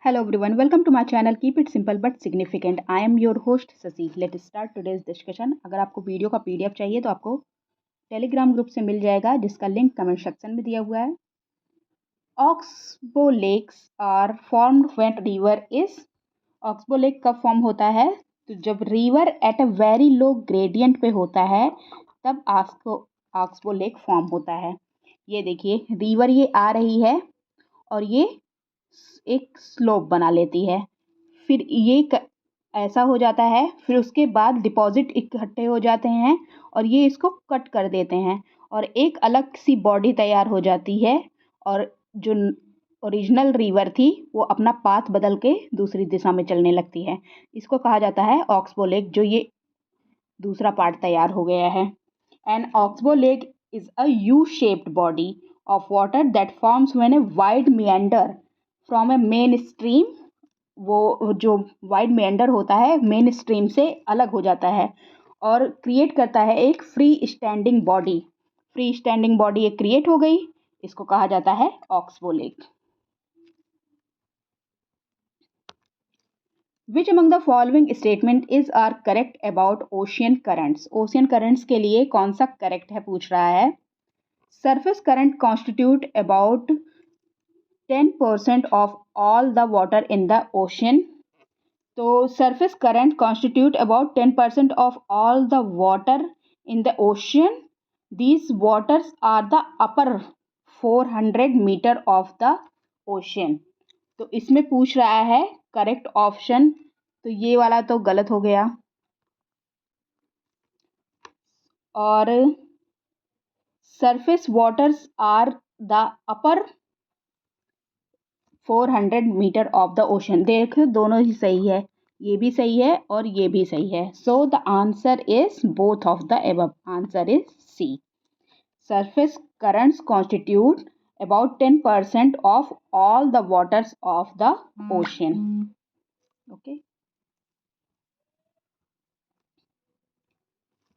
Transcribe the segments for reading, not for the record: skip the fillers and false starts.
Hello everyone, welcome to my channel. Keep it simple but significant. I am your host Sasi. Let's start today's discussion. अगर आपको video का PDF चाहिए तो आपको Telegram group से मिल जाएगा, जिसका लिंक कमेंट सेक्शन में दिया हुआ है. Oxbow lakes are formed when river is. Oxbow lake कब फॉर्म होता है? तो जब river at a very low gradient पे होता है तब ऑक्सबो लेक फॉर्म होता है. ये देखिए, रिवर ये आ रही है और ये एक स्लोप बना लेती है, फिर ऐसा हो जाता है, फिर उसके बाद डिपॉजिट इकट्ठे हो जाते हैं और ये इसको कट कर देते हैं और एक अलग सी बॉडी तैयार हो जाती है और जो ओरिजिनल रिवर थी वो अपना पाथ बदल के दूसरी दिशा में चलने लगती है. इसको कहा जाता है ऑक्सबो लेक, जो ये दूसरा पार्ट तैयार हो गया है. An oxbow lake is a U shaped body of water that forms when a wide meander from a main stream. वो जो वाइड मेंडर होता है मेन स्ट्रीम से अलग हो जाता है और क्रिएट करता है एक free standing body. Free standing body एक क्रिएट हो गई, इसको कहा जाता है oxbow lake. Which among the following statement is are correct about ocean currents. Ocean currents के लिए कौन सा करेक्ट है पूछ रहा है. Surface current constitute about 10% of all the water in the ocean. तो surface current constitute about 10% of all the water in the ocean. These waters are the upper 400 meter of the ocean. तो इसमें पूछ रहा है correct option, तो ये वाला तो गलत हो गया. और surface waters are the upper 400 metre of the ocean. देखो दोनों ही सही है, ये भी सही है और ये भी सही है. So the answer is both of the above. Answer is C. Surface currents constitute about 10% of all the waters of the ocean. Okay.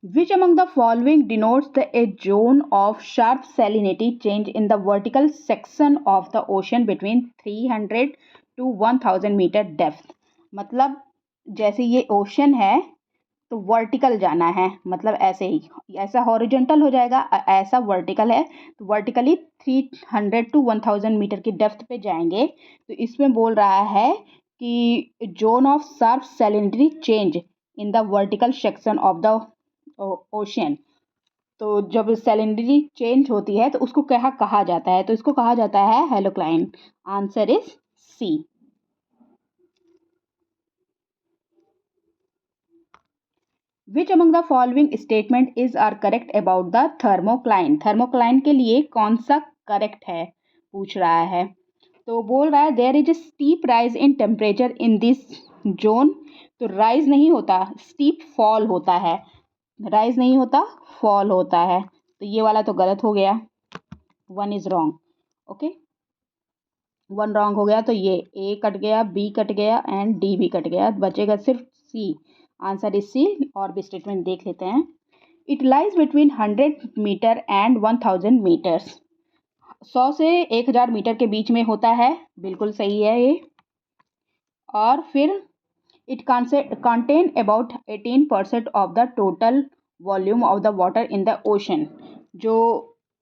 Which among the following denotes a zone of sharp salinity change in the vertical section of the ocean between 300 to 1000 meter depth. मतलब जैसे ये ocean है तो vertical जाना है, मतलब ऐसे ही, ऐसा हॉरिजॉन्टल हो जाएगा, ऐसा वर्टिकल है तो वर्टिकली 300 टू 1000 मीटर की डेप्थ पे जाएंगे. तो इसमें बोल रहा है कि zone of sharp salinity change in the vertical section of the ocean. तो जब सैलिनिटी चेंज होती है तो उसको क्या कहा जाता है? तो इसको कहा जाता है halocline. Answer is C. Which among the following statement is are correct about the thermocline. Thermocline के लिए कौन सा करेक्ट है पूछ रहा है. तो बोल रहा है there is a steep rise in temperature in this zone. तो राइज नहीं होता, स्टीप फॉल होता है. राइज नहीं होता, फॉल होता है. तो ये वाला तो गलत हो गया, 1 इज रॉन्ग. ओके, 1 रॉन्ग हो गया. तो ये ए कट गया, बी कट गया एंड डी भी कट गया, बचेगा सिर्फ सी. Answer is C. और भी स्टेटमेंट देख लेते हैं. It lies between 100 metre and 1000 metres. 100 से 1000 मीटर के बीच में होता है, बिल्कुल सही है ये. और फिर it contain about 18% of the total volume of the water in the ocean. जो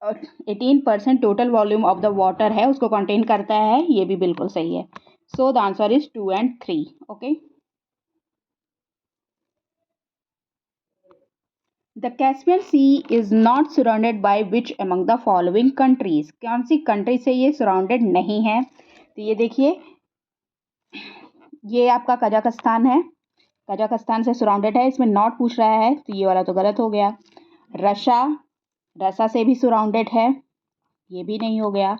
18% total volume of the water है उसको कंटेन करता है, ये भी बिल्कुल सही है. So the answer is 2 and 3. Okay. The Caspian sea is not surrounded by which among the following countries. कौन सी कंट्री से ये सराउंडेड नहीं है? तो ये देखिए, ये आपका कजाकिस्तान है, कजाकिस्तान से सराउंडेड है. इसमें नॉट पूछ रहा है तो ये वाला तो गलत हो गया. रशिया से भी सराउंडेड है, ये भी नहीं हो गया.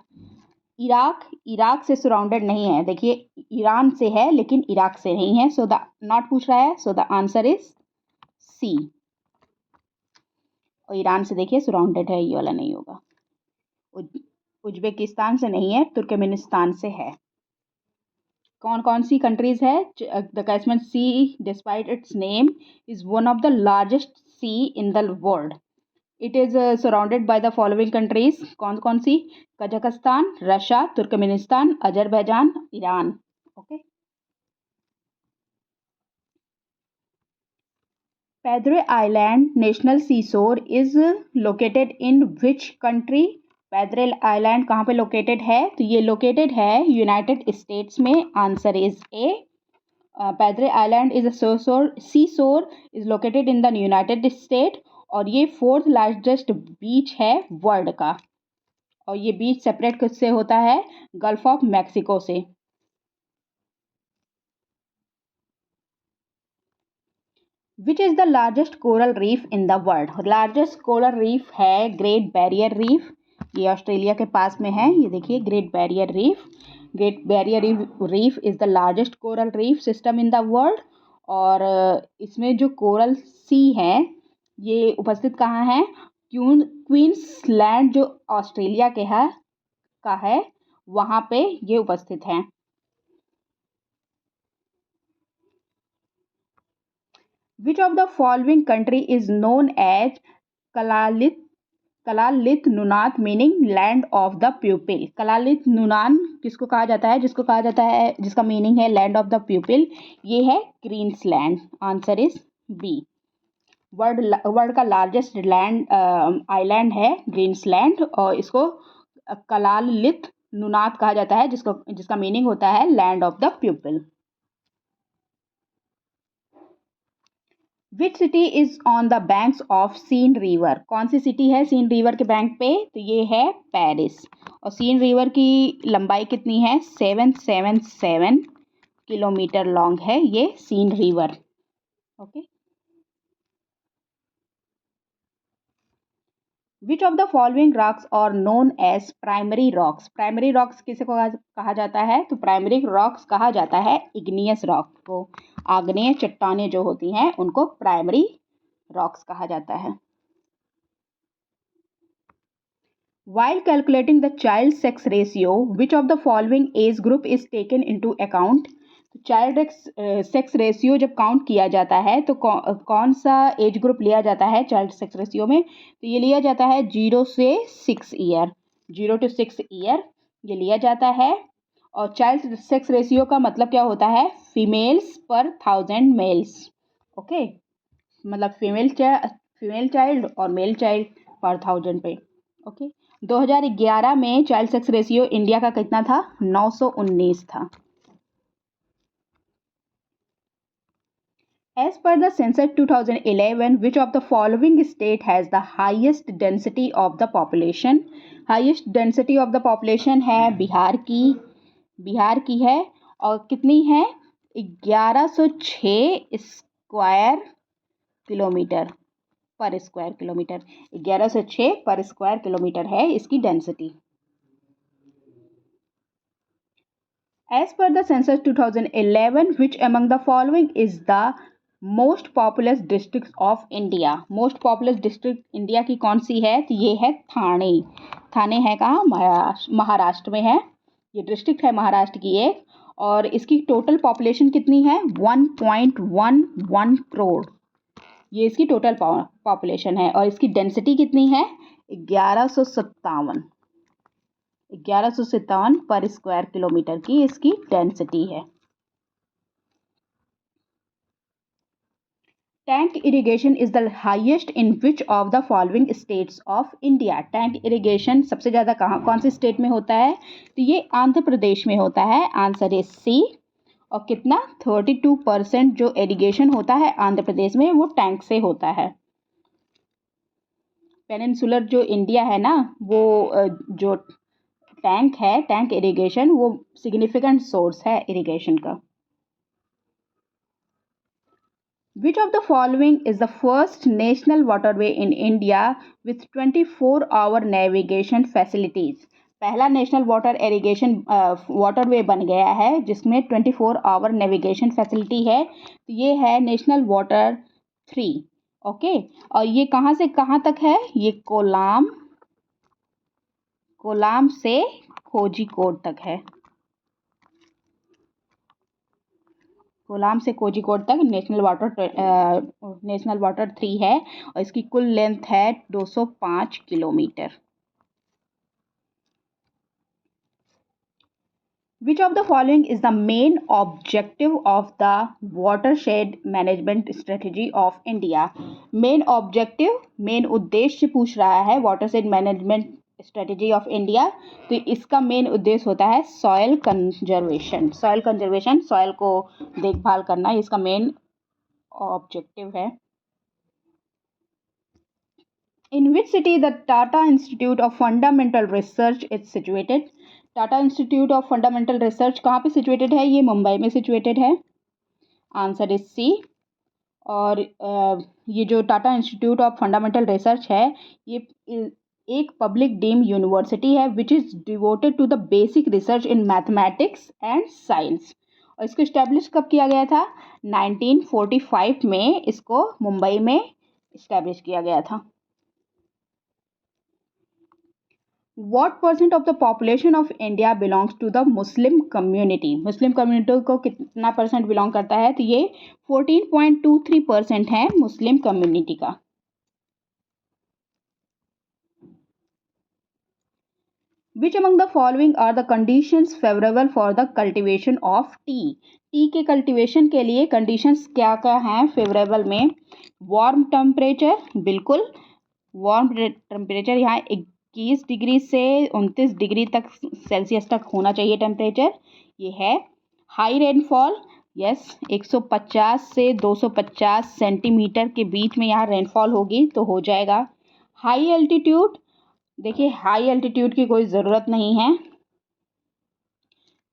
इराक से सराउंडेड नहीं है. देखिए, ईरान से है लेकिन इराक से नहीं है. सो द नॉट पूछ रहा है. So the answer is C. और ईरान से देखिए सराउंडेड है, ये वाला नहीं होगा. उज्बेकिस्तान से नहीं है, तुर्कमेनिस्तान से है. कौन कौन सी कंट्रीज है? The Caspian sea despite its name is one of the largest sea in the world. It is surrounded by the following countries. कौन कौन सी? Kazakhstan, Russia, Turkmenistan, Azerbaijan, Iran. Okay. Padre island national seashore is located in which country? Padre island कहाँ पे located है? तो ये located है United States में। Answer is A. Padre island is a seashore is located in the United state, और ये fourth largest बीच है वर्ल्ड का। और ये बीच सेपरेट किससे होता है? गल्फ ऑफ मैक्सिको से। Which is the largest coral reef in the world? Largest coral reef है ग्रेट बैरियर रीफ। ये ऑस्ट्रेलिया के पास में है। ये देखिए great barrier reef. Great barrier reef is the largest coral reef system in the world. और इसमें जो कोरल सी है ये उपस्थित कहाँ है? क्वींसलैंड जो ऑस्ट्रेलिया के है का है, वहाँ पे ये उपस्थित है। Which of the following country is known as Kalalit Kalaallit Nunaat meaning land of the people? Kalaallit Nunaat किसको कहा जाता है? जिसको कहा जाता है, जिसका मीनिंग है लैंड ऑफ द प्यूपिल, ये है Queensland. Answer is B. World का लार्जेस्ट लैंड आइलैंड है क्वींसलैंड, और इसको कलालित नुनात कहा जाता है, जिसका मीनिंग होता है land of the pupil. Which city is on the banks of Seine river? कौन सी सिटी है सीन रिवर के बैंक पे? तो ये है पेरिस। और सीन रिवर की लंबाई कितनी है? 777 किलोमीटर लॉन्ग है ये Seine river. Okay. Which of the following rocks are known as primary rocks? Primary rocks किसे कहा जाता है? तो प्राइमरी रॉक्स कहा जाता है इग्नियस रॉक को। आग्नेय चट्टानें जो होती हैं उनको प्राइमरी रॉक्स कहा जाता है। While calculating the child sex ratio, which of the following age group is taken into account? Child sex ratio जब काउंट किया जाता है तो कौन सा एज ग्रुप लिया जाता है चाइल्ड सेक्स रेशियो में? तो ये लिया जाता है 0 से 6 ईयर। 0 to 6 ईयर ये लिया जाता है। और चाइल्ड सेक्स रेशियो का मतलब क्या होता है? फीमेल्स पर 1000 मेल्स। ओके, मतलब फीमेल चाइल्ड और मेल चाइल्ड पर 1000 पे। ओके। 2011 में चाइल्ड सेक्स रेशियो इंडिया का कितना था? 919 था। As per the census 2011, which of the following state has the highest density of the population? Highest density of the population है बिहार की है। और कितनी है? 1106 स्क्वायर किलोमीटर पर स्क्वायर किलोमीटर। 1106 पर स्क्वायर किलोमीटर है इसकी density. As per the census 2011, which among the following is the most populous district of India? Most populous district India की कौन सी है? तो ये है ठाणे। ठाणे है कहाँ? महाराष्ट्र में है। ये डिस्ट्रिक्ट है महाराष्ट्र की एक। और इसकी टोटल पॉपुलेशन कितनी है? 1.11 करोड़ ये इसकी टोटल पॉपुलेशन है। और इसकी डेंसिटी कितनी है? 1157 पर स्क्वायर किलोमीटर की इसकी डेंसिटी है। Tank irrigation is the highest in which of the following states of India? Tank irrigation सबसे ज़्यादा कौन से स्टेट में होता है? तो ये आंध्र प्रदेश में होता है। Answer is C. और कितना? 32% जो इरिगेशन होता है आंध्र प्रदेश में वो टैंक से होता है। पेनिनसुलर जो इंडिया है ना, वो जो टैंक है, टैंक इरिगेशन, वो सिग्निफिकेंट सोर्स है इरिगेशन का। Which of the following is the first national waterway in India with 24-hour navigation facilities? पहला नेशनल वाटरवे बन गया है जिसमें 24 आवर नेविगेशन फैसिलिटी है। तो ये है नेशनल वाटर 3। ओके। और ये कहाँ से कहाँ तक है? ये कोलाम से कोझिकोड तक है। कोलाम से कोझिकोड तक नेशनल वाटर 3 है। और इसकी कुल लेंथ है 205 kilometre. Which of the following is the main objective of the watershed management strategy of India? Main objective, main उद्देश्य पूछ रहा है watershed management strategy of India, तो इसका मेन उद्देश्य होता है सॉयल कंजर्वेशन। सॉयल को देखभाल करना इसका मेन ऑब्जेक्टिव है। In which city the Tata Institute of Fundamental Research is situated? Tata institute of fundamental research कहाँ पे सिचुएटेड है? ये मुंबई में सिचुएटेड है। Answer is C. और ये जो Tata institute of fundamental research है ये एक पब्लिक डीम यूनिवर्सिटी है which is devoted to the basic research in mathematics and science. और इसको इस्टेब्लिश कब किया गया था? 1945 में इसको मुंबई में इस्टेब्लिश किया गया था। What % of the population of India belongs to the Muslim community? Muslim community को कितना % बिलोंग करता है? तो ये 14.23% है मुस्लिम कम्युनिटी का। Which among the following are the conditions favorable for the cultivation of tea? T के कल्टीवेशन के लिए कंडीशंस क्या क्या हैं फेवरेबल में? वार्म टेम्परेचर, बिल्कुल वार्म टेम्परेचर यहाँ 21 डिग्री से 29 डिग्री तक सेल्सियस तक होना चाहिए टेम्परेचर, ये है। हाई रेनफॉल, यस 150 से 250 सेंटीमीटर के बीच में यहाँ रेनफॉल होगी तो हो जाएगा। हाई एल्टीट्यूड, देखिए हाई एल्टीट्यूड की कोई ज़रूरत नहीं है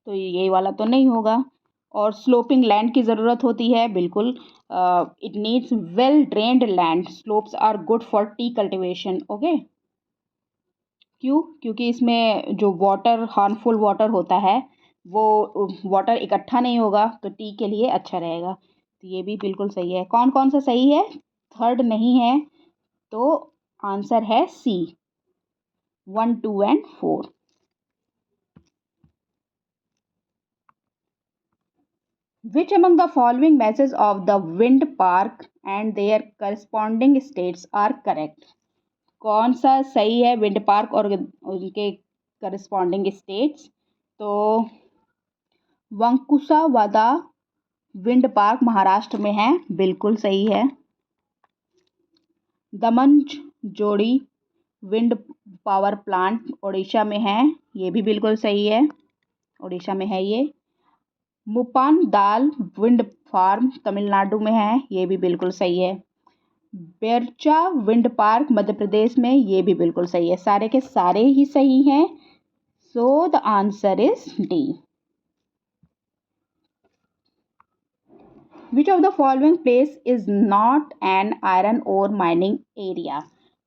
तो ये वाला तो नहीं होगा। और स्लोपिंग लैंड की ज़रूरत होती है, बिल्कुल it needs well drained land, slopes are good for tea cultivation. Okay, क्यों? क्योंकि इसमें जो वाटर हार्मफुल वाटर होता है वो वाटर इकट्ठा नहीं होगा तो टी के लिए अच्छा रहेगा। तो ये भी बिल्कुल सही है। कौन कौन सा सही है? थर्ड नहीं है तो आंसर है सी, 1, 2 and 4। Which among the following matches of the wind park and their corresponding states are correct? कौन सा सही है विंड पार्क और उनके करस्पॉन्डिंग स्टेट्स? तो वंकुसावादा विंड पार्क महाराष्ट्र में है, बिल्कुल सही है। दमनजोड़ी विंड पावर प्लांट उड़ीसा में है, ये भी बिल्कुल सही है, उड़ीसा में है ये। मुपान दाल विंड फार्म तमिलनाडु में है, ये भी बिल्कुल सही है। बेरचा विंड पार्क मध्य प्रदेश में, ये भी बिल्कुल सही है। सारे के सारे ही सही हैं, so the answer is D. Which of the following place is not an iron ore mining area?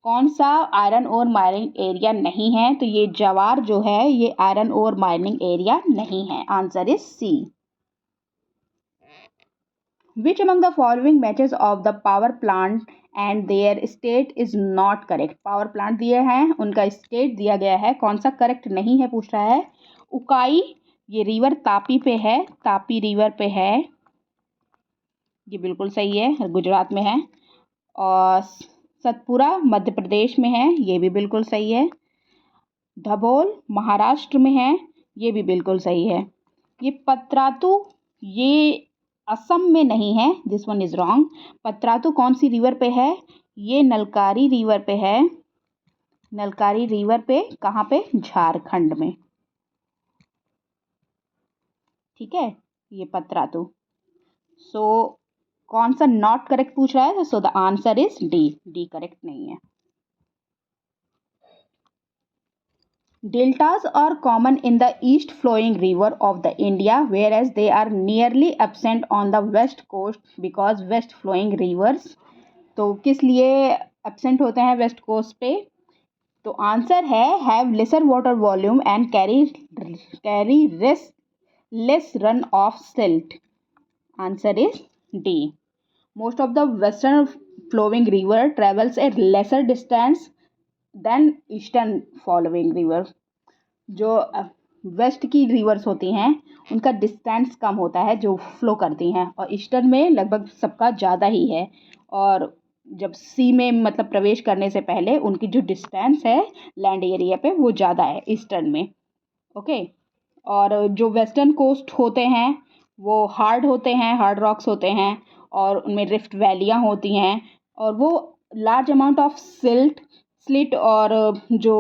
कौन सा आयरन ओर माइनिंग एरिया नहीं है? तो ये जवार जो है ये आयरन ओर माइनिंग एरिया नहीं है, answer is C. Which among the following matches of the power plant and their state is not correct? Power plant दिए हैं, उनका स्टेट दिया गया है, कौन सा करेक्ट नहीं है पूछ रहा है। उकाई, ये रिवर तापी पे है, तापी रिवर पे है, ये बिल्कुल सही है, गुजरात में है। और सतपुरा मध्य प्रदेश में है, ये भी बिल्कुल सही है। धबोल महाराष्ट्र में है, ये भी बिल्कुल सही है। ये पत्रातु ये असम में नहीं है, दिस वन इज रॉन्ग। पत्रातु कौन सी रिवर पे है? ये नलकारी रिवर पे है, नलकारी रिवर पे कहाँ पे? झारखंड में, ठीक है, ये पत्रातु। सो कौन सा नॉट करेक्ट पूछ रहा है? So the answer is D, D correct नहीं है। Deltas are common in the east flowing river of the India whereas they are nearly absent on the west coast because west flowing rivers। तो किस लिए absent होते हैं west coast पे? तो answer है have lesser water volume and carry less run of silt। Answer is D। Most of the western flowing river travels a lesser distance than eastern following river. जो west की rivers होती हैं उनका distance कम होता है जो flow करती हैं, और ईस्टर्न में लगभग सबका ज़्यादा ही है। और जब सी में मतलब प्रवेश करने से पहले उनकी जो डिस्टेंस है लैंड एरिया पे वो ज़्यादा है ईस्टर्न में। ओके, और जो वेस्टर्न कोस्ट होते हैं वो हार्ड होते हैं, हार्ड रॉक्स होते हैं और उनमें रिफ्ट वैलियाँ होती हैं और वो लार्ज अमाउंट ऑफ स्लिट और जो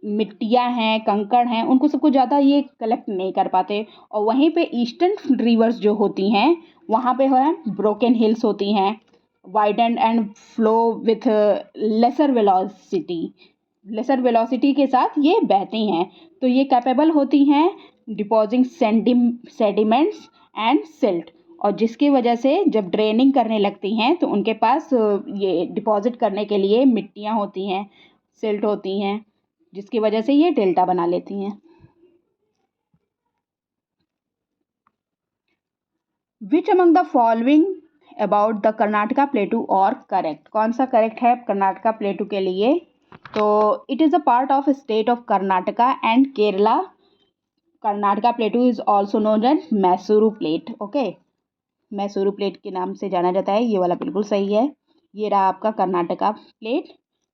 मिट्टियाँ हैं, कंकड़ हैं, उनको सबको ज़्यादा ये कलेक्ट नहीं कर पाते। और वहीं पे ईस्टर्न रिवर्स जो होती हैं वहाँ पे है ब्रोकन हिल्स होती हैं, widen and flow with lesser velocity के साथ ये बहती हैं। तो ये कैपेबल होती हैं डिपॉजिंग सेडिमेंट्स एंड सिल्ट, और जिसकी वजह से जब ड्रेनिंग करने लगती हैं तो उनके पास ये डिपॉजिट करने के लिए मिट्टियाँ होती हैं, सिल्ट होती हैं, जिसकी वजह से ये डेल्टा बना लेती हैं। विच among the following about the Karnataka प्लेटू और करेक्ट? कौन सा करेक्ट है कर्नाटका प्लेटू के लिए? तो it is a part of state of Karnataka and Kerala. Karnataka plateau is also known as Mysuru plate. Okay, Mysuru plate के नाम से जाना जाता है। ये वाला बिल्कुल सही है। ये रहा आपका कर्नाटका प्लेट,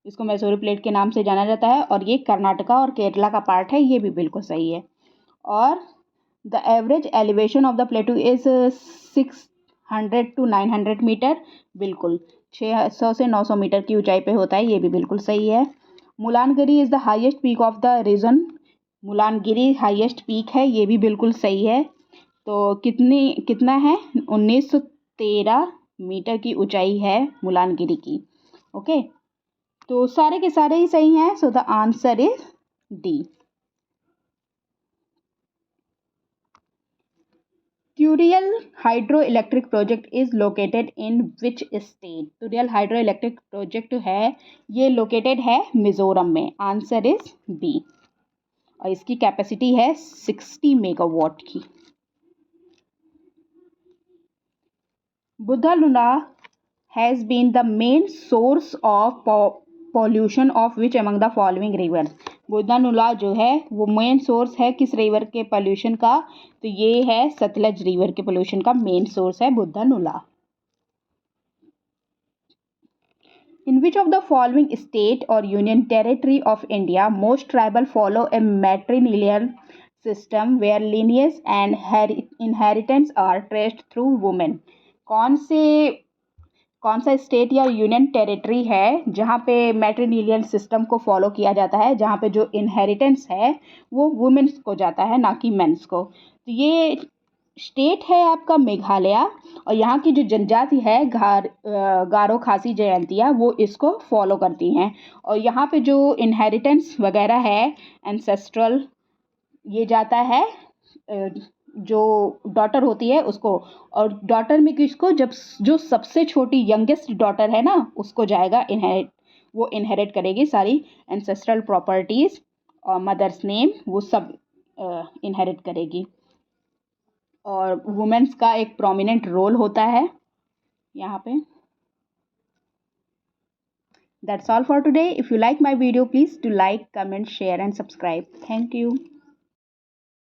इसको मैसूरू प्लेट के नाम से जाना जाता है और ये कर्नाटका और केरला का पार्ट है, ये भी बिल्कुल सही है। और the average elevation of the plateau is 600 to 900 metre, बिल्कुल 600 से 900 मीटर की ऊंचाई पे होता है, ये भी बिल्कुल सही है। Mullayanagiri is the highest peak of the region, Mullayanagiri highest peak है, ये भी बिल्कुल सही है। तो कितना है? 1913 मीटर की ऊंचाई है मुलानगिरी की। ओके, तो सारे के सारे ही सही हैं, so the answer is D. Tuirial hydroelectric project is located in which state? Tuirial hydroelectric project है, ये लोकेटेड है मिजोरम में। आंसर इज बी, और इसकी कैपेसिटी है 60 मेगावाट की। Buddha Nullah has been the main source of pollution of which among the following river? Buddha Nullah जो है वो मेन सोर्स है किस रिवर के पोल्यूशन का? तो ये है सतलज रिवर के पोल्यूशन का मेन सोर्स है बुद्धानुला। In which of the following state or union territory of India most tribal follow a matrilineal system where lineage and inheritance are traced through women? कौन सा स्टेट या यूनियन टेरिटरी है जहाँ पे मैट्रिलिनियल system को follow किया जाता है, जहाँ पे जो इनहेरिटेंस है वो वुमेन्स को जाता है, ना कि मेंस को? तो ये स्टेट है आपका मेघालय, और यहाँ की जो जनजाति है गारो खासी जयंतिया, वो इसको फॉलो करती हैं। और यहाँ पे जो इनहेरिटेंस वगैरह है एंसेस्ट्रल, ये जाता है जो डॉटर होती है उसको, और डॉटर में किसको? जब जो सबसे छोटी यंगेस्ट डॉटर है ना उसको जाएगा वो इनहेरिट करेगी सारी एंसेस्ट्रल प्रॉपर्टीज़ और मदर्स नेम, वो सब इनहेरिट करेगी। और वुमेन्स का एक प्रोमिनेंट रोल होता है यहाँ पे। That's all for today. If you like my video, please do like, comment, share and subscribe. Thank you.